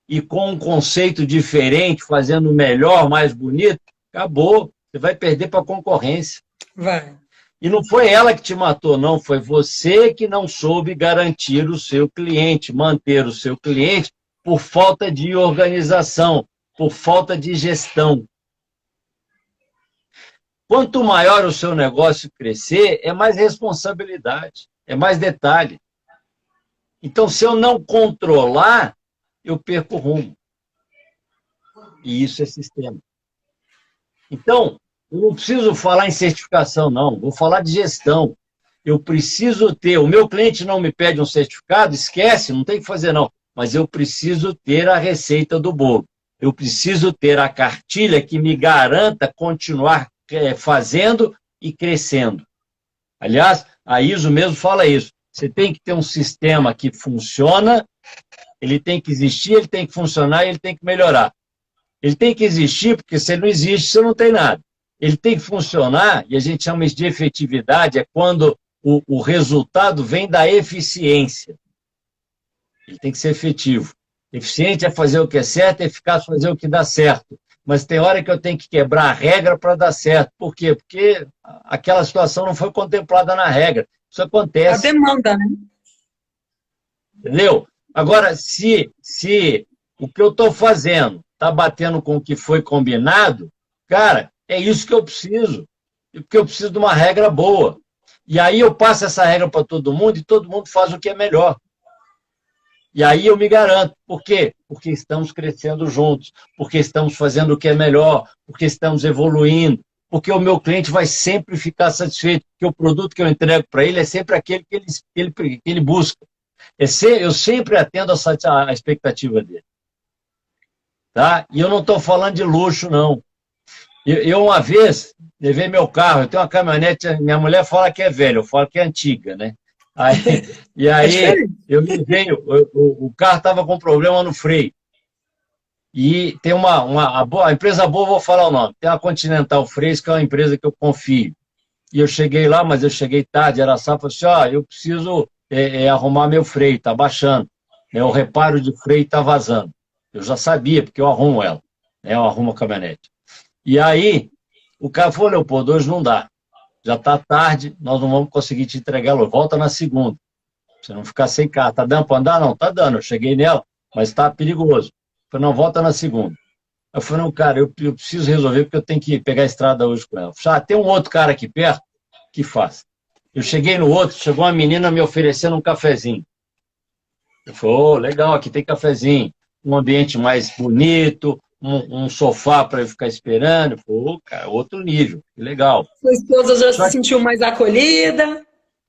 e com um conceito diferente, fazendo melhor, mais bonito, acabou. Você vai perder para a concorrência. Vai. E não foi ela que te matou, não. Foi você que não soube garantir o seu cliente, manter o seu cliente por falta de organização, por falta de gestão. Quanto maior o seu negócio crescer, é mais responsabilidade, é mais detalhe. Então, se eu não controlar, eu perco o rumo. E isso é sistema. Então, eu não preciso falar em certificação, não. Vou falar de gestão. Eu preciso ter... O meu cliente não me pede um certificado, esquece, não tem que fazer, não. Mas eu preciso ter a receita do bolo. Eu preciso ter a cartilha que me garanta continuar fazendo e crescendo. Aliás, a ISO mesmo fala isso. Você tem que ter um sistema que funciona, ele tem que existir, ele tem que funcionar e ele tem que melhorar. Ele tem que existir, porque se ele não existe, você não tem nada. Ele tem que funcionar, e a gente chama isso de efetividade, é quando o resultado vem da eficiência. Ele tem que ser efetivo. Eficiente é fazer o que é certo, eficaz é fazer o que dá certo. Mas tem hora que eu tenho que quebrar a regra para dar certo. Por quê? Porque aquela situação não foi contemplada na regra. Isso acontece. A demanda, né? Entendeu? Agora, se o que eu estou fazendo está batendo com o que foi combinado, cara, é isso que eu preciso. Porque eu preciso de uma regra boa. E aí eu passo essa regra para todo mundo e todo mundo faz o que é melhor. E aí eu me garanto. Por quê? Porque estamos crescendo juntos, porque estamos fazendo o que é melhor, porque estamos evoluindo, porque o meu cliente vai sempre ficar satisfeito, porque o produto que eu entrego para ele é sempre aquele que ele busca. Eu sempre atendo a expectativa dele. tá? E eu não estou falando de luxo, não. Eu, uma vez, levei meu carro, eu tenho uma caminhonete, minha mulher fala que é velha, eu falo que é antiga, né? Aí, e É aí, diferente. eu levei, o carro estava com problema no freio. E tem a empresa boa, vou falar o nome, tem a Continental Freios, que é uma empresa que eu confio. E eu cheguei lá, mas eu cheguei tarde, era sábado, falei assim, ó, eu preciso arrumar meu freio, tá baixando. Né, o reparo de freio tá vazando. Eu já sabia, porque eu arrumo ela, né, eu arrumo a caminhonete. E aí, o cara falou, Leopoldo, hoje não dá. Já tá tarde, nós não vamos conseguir te entregar ela. Volta na segunda, pra você não ficar sem carro. Tá dando para andar? Não, tá dando. Eu cheguei nela, mas tá perigoso. Eu falei, não, volta na segunda. Eu falei, não, cara, eu preciso resolver porque eu tenho que pegar a estrada hoje com ela. Eu falei, tem um outro cara aqui perto que faz. Eu cheguei no outro, chegou uma menina me oferecendo um cafezinho. Eu falei, oh, legal, aqui tem cafezinho. Um ambiente mais bonito, um sofá para eu ficar esperando. Eu falei, oh, cara, outro nível, que legal. Sua esposa já se Só que, sentiu mais acolhida?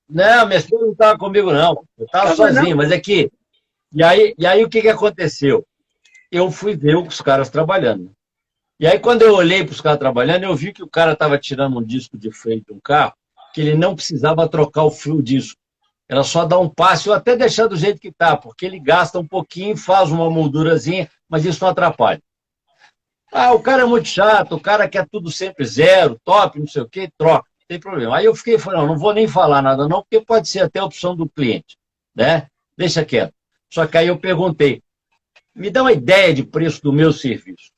não, minha esposa não estava comigo, não. Eu estava Tava não? sozinho, mas é que. E aí o que, que aconteceu? Eu fui ver os caras trabalhando. E aí, quando eu olhei para os caras trabalhando, eu vi que o cara estava tirando um disco de freio de um carro, que ele não precisava trocar o fio disco. Era só dar um passe ou até deixar do jeito que está, porque ele gasta um pouquinho, faz uma moldurazinha, mas isso não atrapalha. Ah, o cara é muito chato, o cara quer tudo sempre zero, top, não sei o quê, troca, não tem problema. Aí eu fiquei falando, não vou nem falar nada não, porque pode ser até a opção do cliente, né? Deixa quieto. Só que aí eu perguntei, me dá uma ideia de preço do meu serviço.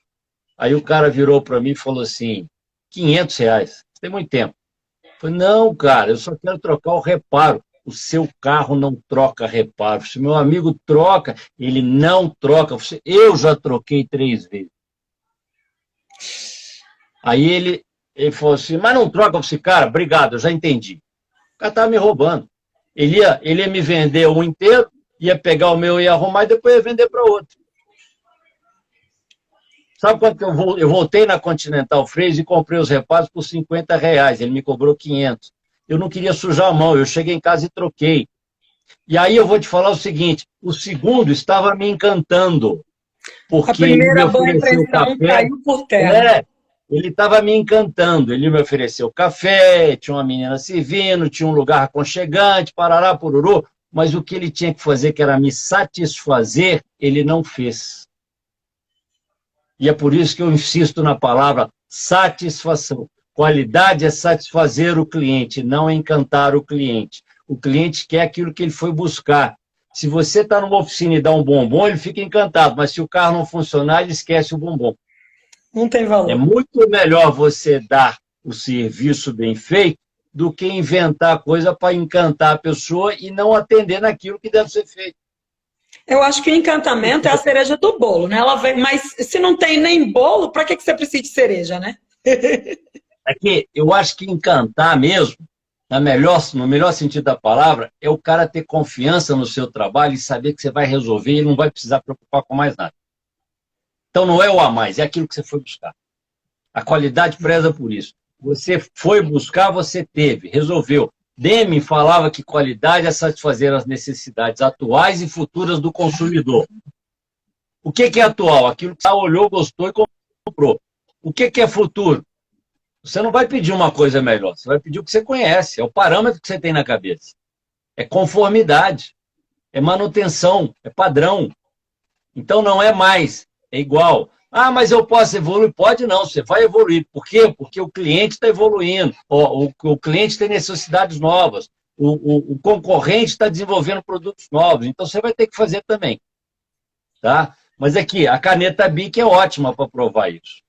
Aí o cara virou para mim e falou assim, R$ 500, tem muito tempo. Eu falei, não, cara, eu só quero trocar o reparo. O seu carro não troca reparo. Se meu amigo troca, ele não troca. Eu já troquei 3 vezes. Aí ele falou assim, mas não troca. Eu falei, cara, obrigado, eu já entendi. O cara estava me roubando. Ele ia me vender um inteiro, ia pegar o meu e ia arrumar e depois ia vender para outro. Sabe quanto que eu voltei na Continental Freys e comprei os reparos por R$ 50. Ele me cobrou 500. Eu não queria sujar a mão, eu cheguei em casa e troquei. E aí eu vou te falar o seguinte, o segundo estava me encantando, A porque ele me primeira boa ofereceu impressão café, caiu por terra. é, ele estava me encantando, ele me ofereceu café, tinha uma menina servindo, tinha um lugar aconchegante, parará, pururu, mas o que ele tinha que fazer, que era me satisfazer, ele não fez. E é por isso que eu insisto na palavra satisfação. Qualidade é satisfazer o cliente, não encantar o cliente. O cliente quer aquilo que ele foi buscar. Se você está numa oficina e dá um bombom, ele fica encantado, mas se o carro não funcionar, ele esquece o bombom. Não tem É valor. muito melhor você dar o serviço bem feito do que inventar coisa para encantar a pessoa e não atender naquilo que deve ser feito. Eu acho que o encantamento é a cereja do bolo, né? Ela vem, mas se não tem nem bolo, para que você precisa de cereja, né? É que eu acho que encantar mesmo, no melhor sentido da palavra, é o cara ter confiança no seu trabalho e saber que você vai resolver e ele não vai precisar preocupar com mais nada. Então não é o a mais, é aquilo que você foi buscar. A qualidade preza por isso. Você foi buscar, você teve, resolveu. Deming falava que qualidade é satisfazer as necessidades atuais e futuras do consumidor. O que é atual? Aquilo que você olhou, gostou e comprou. O que é futuro? Você não vai pedir uma coisa melhor, você vai pedir o que você conhece, é o parâmetro que você tem na cabeça. É conformidade, é manutenção, é padrão. Então não é mais, é igual. Ah, mas eu posso evoluir? Pode não, você vai evoluir. Por quê? Porque o cliente está evoluindo, o cliente tem necessidades novas, o concorrente está desenvolvendo produtos novos, então você vai ter que fazer também. Tá? Mas aqui, a caneta Bic é ótima para provar isso.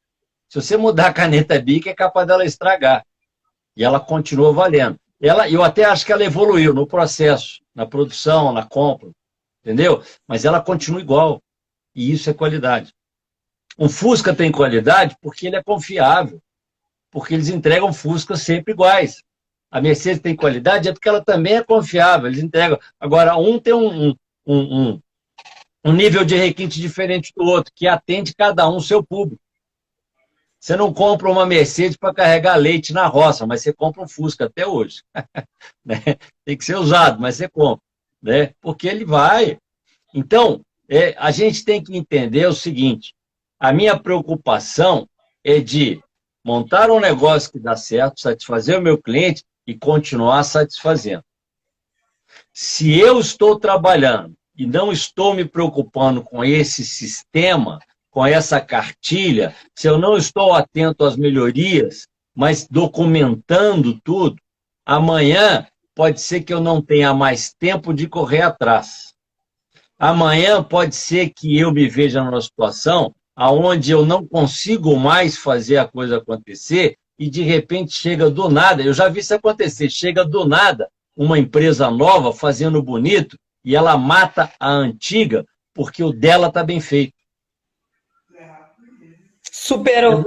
Se você mudar a caneta Bic, é capaz dela estragar. E ela continua valendo. Eu até acho que ela evoluiu no processo, na produção, na compra, entendeu? Mas ela continua igual. E isso é qualidade. Um Fusca tem qualidade porque ele é confiável, porque eles entregam Fuscas sempre iguais. A Mercedes tem qualidade é porque ela também é confiável, eles entregam. Agora, um tem um nível de requinte diferente do outro, que atende cada um seu público. Você não compra uma Mercedes para carregar leite na roça, mas você compra um Fusca até hoje. Né? Tem que ser usado, mas você compra. Né? Porque ele vai. Então, a gente tem que entender o seguinte, A minha preocupação é de montar um negócio que dá certo, satisfazer o meu cliente e continuar satisfazendo. Se eu estou trabalhando e não estou me preocupando com esse sistema, com essa cartilha, se eu não estou atento às melhorias, mas documentando tudo, amanhã pode ser que eu não tenha mais tempo de correr atrás. Amanhã pode ser que eu me veja numa situação onde eu não consigo mais fazer a coisa acontecer e, de repente, chega do nada. Eu já vi isso acontecer. Chega do nada uma empresa nova fazendo bonito e ela mata a antiga porque o dela está bem feito. Superou.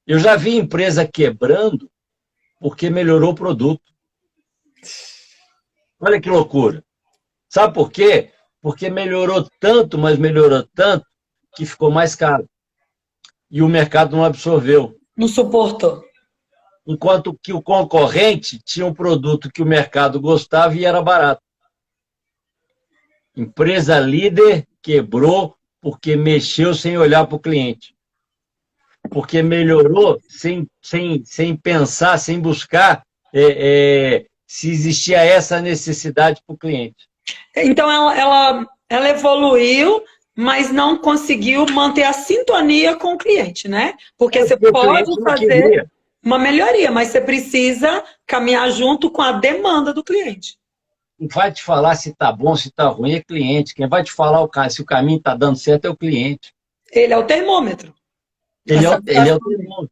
Eu já vi empresa quebrando porque melhorou o produto. Olha que loucura. Sabe por quê? Porque melhorou tanto, mas melhorou tanto, que ficou mais caro. E o mercado não absorveu. Não suportou. Enquanto que o concorrente tinha um produto que o mercado gostava e era barato. Empresa líder quebrou porque mexeu sem olhar para o cliente. Porque melhorou sem pensar, sem buscar se existia essa necessidade para o cliente. Então, ela evoluiu, mas não conseguiu manter a sintonia com o cliente, né? Porque você pode fazer uma melhoria, mas você precisa caminhar junto com a demanda do cliente. Quem vai te falar se está bom, se está ruim é cliente. Quem vai te falar se o caminho está dando certo é o cliente. Ele é o termômetro. Ele é o termômetro.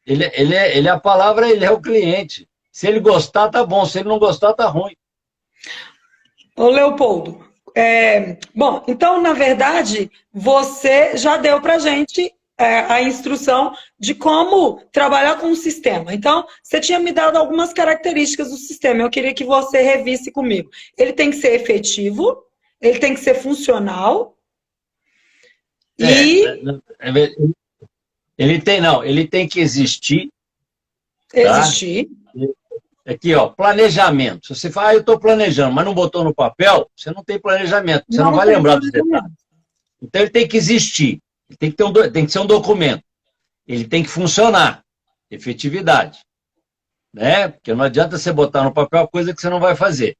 Ele é a palavra, ele é o cliente. Se ele gostar, tá bom. Se ele não gostar, tá ruim. Ô, Leopoldo, bom, então, na verdade, você já deu para a gente a instrução de como trabalhar com o sistema. Então, você tinha me dado algumas características do sistema. Eu queria que você revisse comigo. Ele tem que ser efetivo, ele tem que ser funcional e... Ele tem que existir. Existir. Tá? Aqui, ó, planejamento. Se você fala, eu estou planejando, mas não botou no papel, você não tem planejamento, você não vai lembrar dos detalhes. Então, ele tem que existir, ele tem que ser um documento, ele tem que funcionar, efetividade. Né? Porque não adianta você botar no papel coisa que você não vai fazer.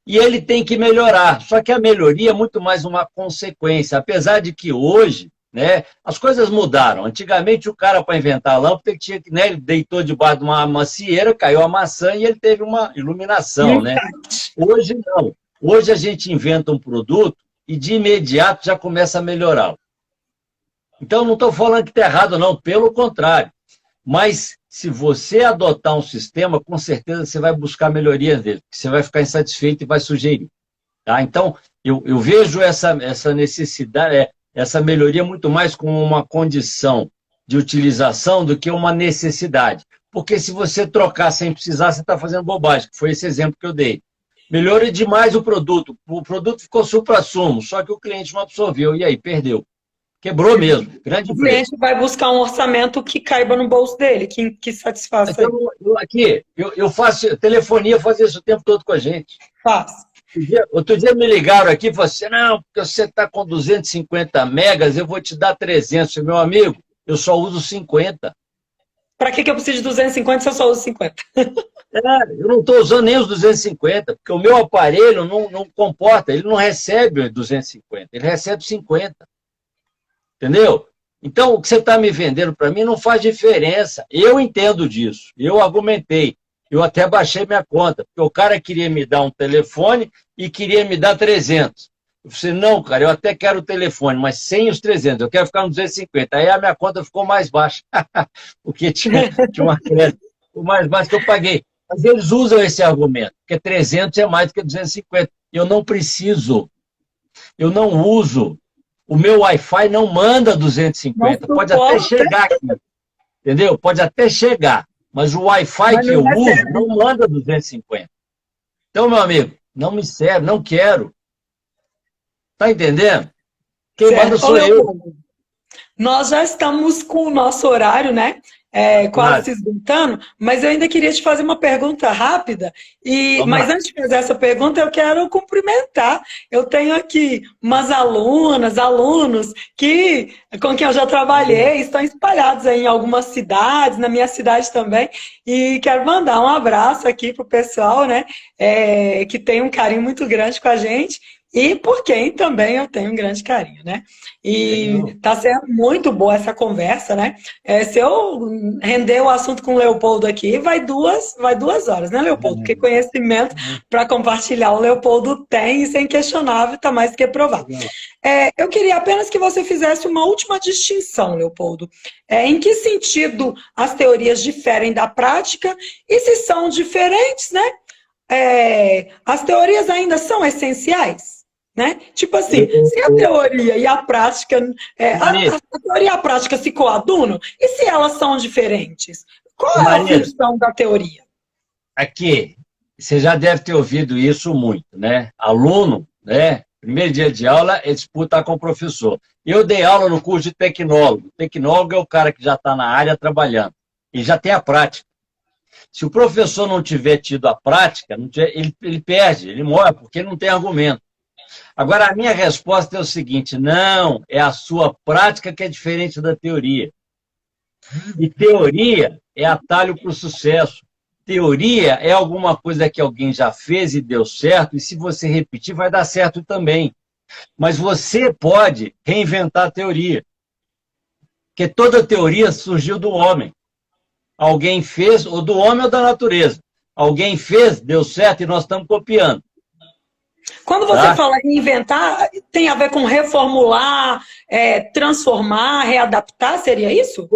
E ele tem que melhorar, só que a melhoria é muito mais uma consequência, apesar de que hoje, né, as coisas mudaram. Antigamente, o cara, para inventar a lâmpada, ele deitou debaixo de uma macieira, caiu a maçã e ele teve uma iluminação. Né? Hoje, não. Hoje, a gente inventa um produto e, de imediato, já começa a melhorá-lo. Então, não estou falando que está errado, não. Pelo contrário. Mas, se você adotar um sistema, com certeza você vai buscar melhorias dele. Você vai ficar insatisfeito e vai sugerir. Tá? Então, eu vejo essa necessidade... essa melhoria muito mais como uma condição de utilização do que uma necessidade. Porque se você trocar sem precisar, você está fazendo bobagem, que foi esse exemplo que eu dei. Melhora demais o produto ficou supra-sumo, só que o cliente não absorveu, e aí, perdeu. Quebrou mesmo, grande empresa. O cliente vai buscar um orçamento que caiba no bolso dele, que satisfaça então, eu faço telefonia, faz isso o tempo todo com a gente. Faz. Outro dia me ligaram aqui e falaram assim, não, porque você está com 250 megas, eu vou te dar 300. Meu amigo, eu só uso 50. Para que eu preciso de 250 se eu só uso 50? Eu não estou usando nem os 250, porque o meu aparelho não comporta, ele não recebe 250, ele recebe 50. Entendeu? Então, o que você está me vendendo para mim não faz diferença. Eu entendo disso, eu argumentei. Eu até baixei minha conta, porque o cara queria me dar um telefone e queria me dar 300. Eu falei, não, cara, eu até quero o telefone, mas sem os 300, eu quero ficar no 250. Aí a minha conta ficou mais baixa, porque tinha uma crédito mais baixa que eu paguei. Mas eles usam esse argumento, porque 300 é mais do que 250. Eu não preciso, eu não uso. O meu Wi-Fi não manda 250, pode até chegar aqui, entendeu? Pode até chegar. Mas o Wi-Fi que eu uso não manda 250. Então, meu amigo, não me serve, não quero. Tá entendendo? Quem manda sou eu. Nós já estamos com o nosso horário, né? quase Claro. se esgotando, mas eu ainda queria te fazer uma pergunta rápida. Vamos Mas lá. antes de fazer essa pergunta, eu quero cumprimentar. Eu tenho aqui umas alunas, alunos com quem eu já trabalhei, estão espalhados aí em algumas cidades, na minha cidade também, e quero mandar um abraço aqui pro pessoal, né, que tem um carinho muito grande com a gente. E por quem também eu tenho um grande carinho, né? E Legal. tá sendo muito boa essa conversa, né? Se eu render o assunto com o Leopoldo aqui, vai 2 horas, né, Leopoldo? Porque conhecimento para compartilhar o Leopoldo tem, e sem questionável, está mais que provado. Legal. Eu queria apenas que você fizesse uma última distinção, Leopoldo. Em que sentido as teorias diferem da prática e se são diferentes, né? As teorias ainda são essenciais? Né? Tipo assim, se a teoria e a prática, Maria, a teoria e a prática se coadunam, e se elas são diferentes? Qual é a Maria, função da teoria? aqui, você já deve ter ouvido isso muito, né? Aluno, né? Primeiro dia de aula é disputar com o professor. Eu dei aula no curso de tecnólogo. Tecnólogo é o cara que já está na área trabalhando e já tem a prática. Se o professor não tiver tido a prática, ele perde, ele morre, porque ele não tem argumento. Agora, a minha resposta é o seguinte: não, é a sua prática que é diferente da teoria. E teoria é atalho para o sucesso. Teoria é alguma coisa que alguém já fez e deu certo, e se você repetir, vai dar certo também. Mas você pode reinventar a teoria. Porque toda teoria surgiu do homem. Alguém fez, ou do homem ou da natureza. Alguém fez, deu certo e nós estamos copiando. Quando você Tá? fala em inventar, tem a ver com reformular, transformar, readaptar, seria isso?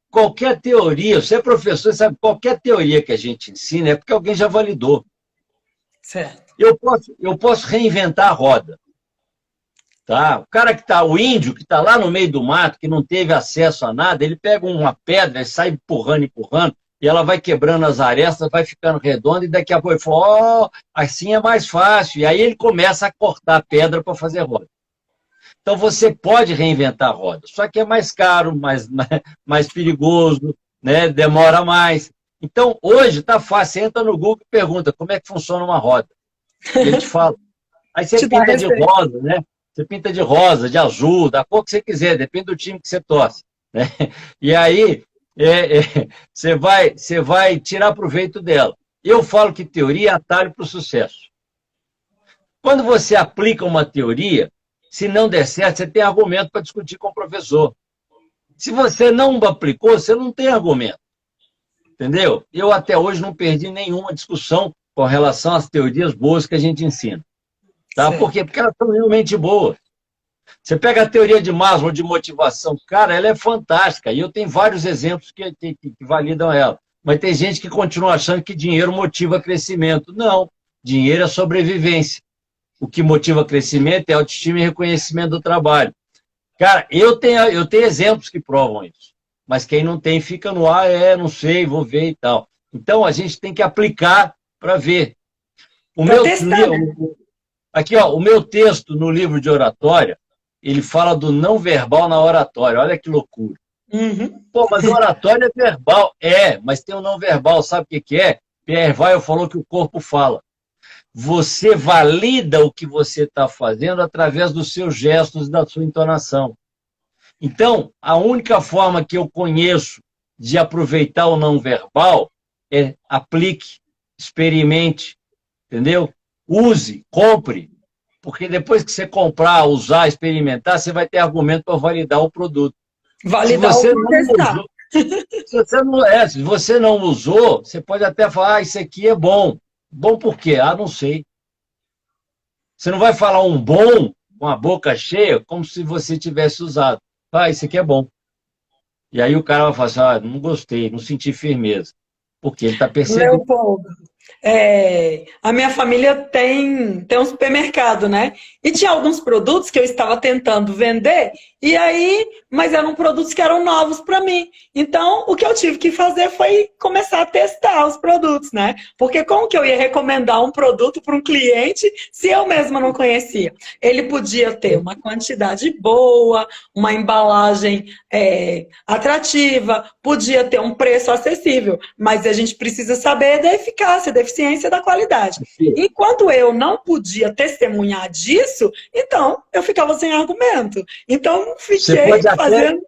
Qualquer teoria, você é professor, sabe, qualquer teoria que a gente ensina é porque alguém já validou. Certo. Eu posso reinventar a roda. Tá? O cara que está, o índio que está lá no meio do mato, que não teve acesso a nada, ele pega uma pedra e sai empurrando, empurrando, e ela vai quebrando as arestas, vai ficando redonda, e daqui a pouco ele fala, oh, assim é mais fácil. E aí ele começa a cortar a pedra para fazer roda. Então você pode reinventar a roda, só que é mais caro, mais perigoso, né? Demora mais. Então hoje está fácil, você entra no Google e pergunta como é que funciona uma roda. E ele te fala. Aí você Te dá pinta de receita. rosa, né? Você pinta de rosa, de azul, da cor que você quiser, depende do time que você torce. Né? E aí você vai tirar proveito dela. Eu falo que teoria é atalho para o sucesso. Quando você aplica uma teoria, se não der certo, você tem argumento para discutir com o professor. Se você não aplicou, você não tem argumento. Entendeu? Eu até hoje não perdi nenhuma discussão com relação às teorias boas que a gente ensina. Tá? Por quê? Porque elas são realmente boas. Você pega a teoria de Maslow de motivação, cara, ela é fantástica. E eu tenho vários exemplos que validam ela. Mas tem gente que continua achando que dinheiro motiva crescimento. Não, dinheiro é sobrevivência. O que motiva crescimento é autoestima e reconhecimento do trabalho. Cara, eu tenho exemplos que provam isso. Mas quem não tem fica no ar, não sei, vou ver e tal. Então a gente tem que aplicar para ver. Para testar, né? Aqui, ó, o meu texto no livro de oratória, ele fala do não verbal na oratória. Olha que loucura. Uhum. Pô, mas oratória é verbal. Mas tem o não verbal. Sabe o que é? Pierre Weil falou que o corpo fala. Você valida o que você está fazendo através dos seus gestos e da sua entonação. Então, a única forma que eu conheço de aproveitar o não verbal é aplique, experimente, entendeu? Use, compre, porque depois que você comprar, usar, experimentar, você vai ter argumento para validar o produto. Validar ou contestar. Se você não usou, você pode até falar, isso aqui é bom. Bom por quê? Não sei. Você não vai falar um bom com a boca cheia como se você tivesse usado. Isso aqui é bom. E aí o cara vai falar assim, não gostei, não senti firmeza. Porque ele está percebendo. Leopoldo, a minha família tem um supermercado, né? E tinha alguns produtos que eu estava tentando vender, e aí, mas eram produtos que eram novos para mim. Então, o que eu tive que fazer foi começar a testar os produtos, né? Porque como que eu ia recomendar um produto para um cliente se eu mesma não conhecia? Ele podia ter uma quantidade boa, uma embalagem atrativa, podia ter um preço acessível, mas a gente precisa saber da eficácia, da eficiência, da qualidade. Enquanto eu não podia testemunhar disso, então eu ficava sem argumento. Então fiquei fazendo.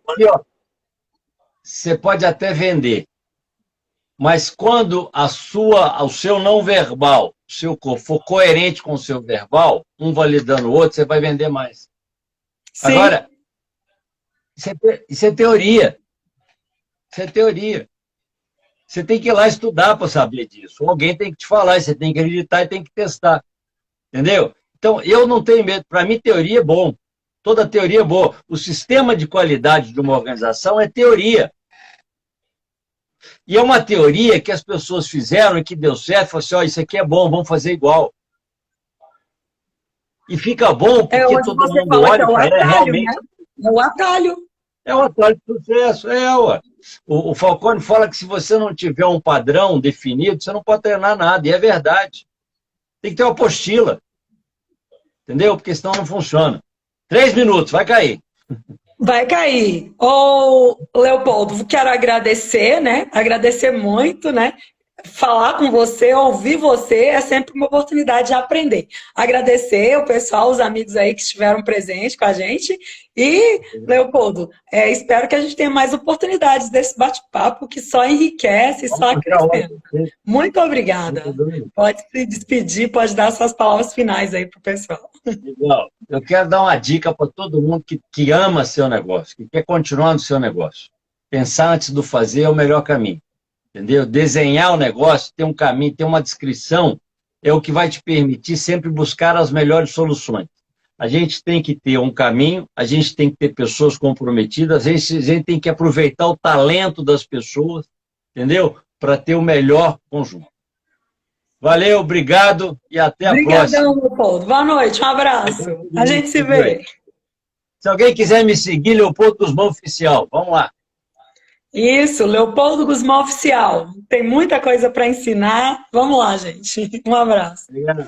Você pode até vender, mas quando o seu não verbal, o seu corpo for coerente com o seu verbal, um validando o outro, você vai vender mais. Sim. Agora, isso é teoria. Isso é teoria. Você tem que ir lá estudar para saber disso. Alguém tem que te falar, você tem que acreditar e tem que testar. Entendeu? Então, eu não tenho medo. Para mim, teoria é bom. Toda teoria é boa. O sistema de qualidade de uma organização é teoria. E é uma teoria que as pessoas fizeram e que deu certo. Falaram assim, ó, isso aqui é bom, vamos fazer igual. E fica bom porque todo mundo olha e fala, realmente... Né? É o atalho. É o atalho de sucesso, ué. O Falcone fala que se você não tiver um padrão definido, você não pode treinar nada, e é verdade. Tem que ter uma apostila, entendeu? Porque senão não funciona. 3 minutos, vai cair. Vai cair. Ô, Leopoldo, quero agradecer, né? Agradecer muito, né? Falar com você, ouvir você é sempre uma oportunidade de aprender. Agradecer o pessoal, os amigos aí que estiveram presentes com a gente. E, Leopoldo, espero que a gente tenha mais oportunidades desse bate-papo que só enriquece e só acrescenta. Muito obrigada. Pode se despedir, pode dar suas palavras finais aí para o pessoal. Legal. Eu quero dar uma dica para todo mundo que ama seu negócio, que quer continuar no seu negócio. Pensar antes do fazer é o melhor caminho. Entendeu? Desenhar o negócio, ter um caminho, ter uma descrição, é o que vai te permitir sempre buscar as melhores soluções. A gente tem que ter um caminho, a gente tem que ter pessoas comprometidas, a gente tem que aproveitar o talento das pessoas, entendeu? Para ter o melhor conjunto. Valeu, obrigado e até a próxima. Obrigadão, Leopoldo. Boa noite, um abraço. A gente se vê. Se alguém quiser me seguir, Leopoldo Guzmão Oficial, vamos lá. Isso, Leopoldo Guzmão Oficial. Tem muita coisa para ensinar. Vamos lá, gente. Um abraço. Obrigado.